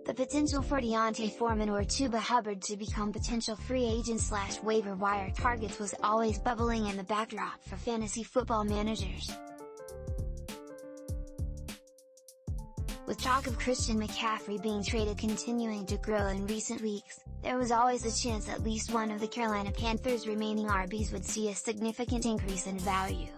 The potential for D'Onta Foreman or Chuba Hubbard to become potential free agent / waiver wire targets was always bubbling in the backdrop for fantasy football managers. With talk of Christian McCaffrey being traded continuing to grow in recent weeks, there was always a chance at least one of the Carolina Panthers' remaining RBs would see a significant increase in value.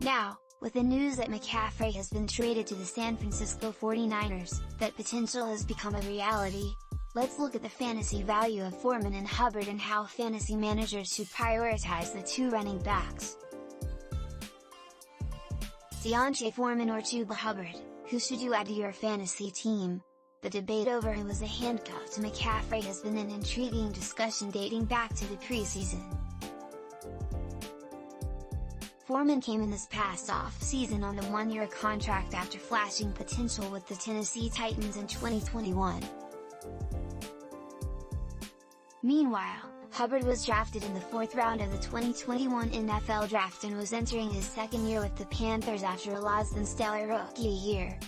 Now, with the news that McCaffrey has been traded to the San Francisco 49ers, that potential has become a reality, let's look at the fantasy value of Foreman and Hubbard and how fantasy managers should prioritize the two running backs. D'Onta Foreman or Chuba Hubbard, who should you add to your fantasy team? The debate over who was a handcuff to McCaffrey has been an intriguing discussion dating back to the preseason. Foreman came in this past off-season on a one-year contract after flashing potential with the Tennessee Titans in 2021. Meanwhile, Hubbard was drafted in the 4th round of the 2021 NFL Draft and was entering his second year with the Panthers after a less than stellar rookie year.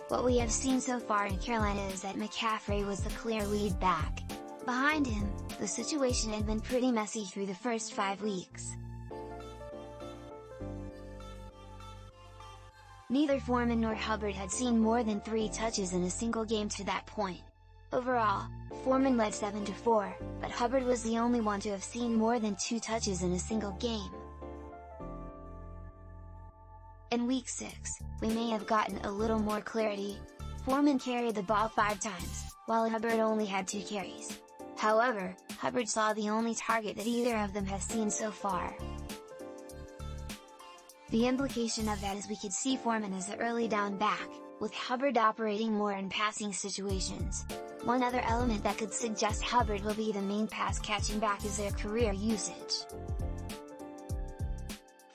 What we have seen so far in Carolina is that McCaffrey was the clear lead back. Behind him, the situation had been pretty messy through the first 5 weeks. Neither Foreman nor Hubbard had seen more than 3 touches in a single game to that point. Overall, Foreman led 7-4, but Hubbard was the only one to have seen more than 2 touches in a single game. In Week 6, we may have gotten a little more clarity. Foreman carried the ball 5 times, while Hubbard only had 2 carries. However, Hubbard saw the only target that either of them has seen so far. The implication of that is we could see Foreman as the early down back, with Hubbard operating more in passing situations. One other element that could suggest Hubbard will be the main pass-catching back is their career usage.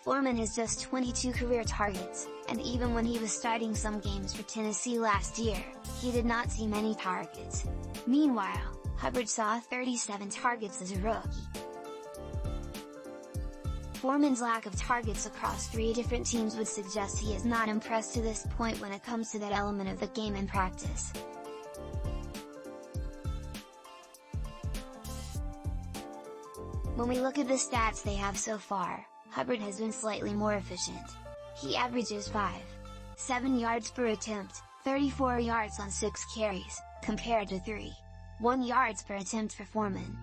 Foreman has just 22 career targets, and even when he was starting some games for Tennessee last year, he did not see many targets. Meanwhile, Hubbard saw 37 targets as a rookie. Foreman's lack of targets across 3 different teams would suggest he is not impressed to this point when it comes to that element of the game in practice. When we look at the stats they have so far, Hubbard has been slightly more efficient. He averages 5.7 yards per attempt, 34 yards on 6 carries, compared to 3.1 yards per attempt for Foreman.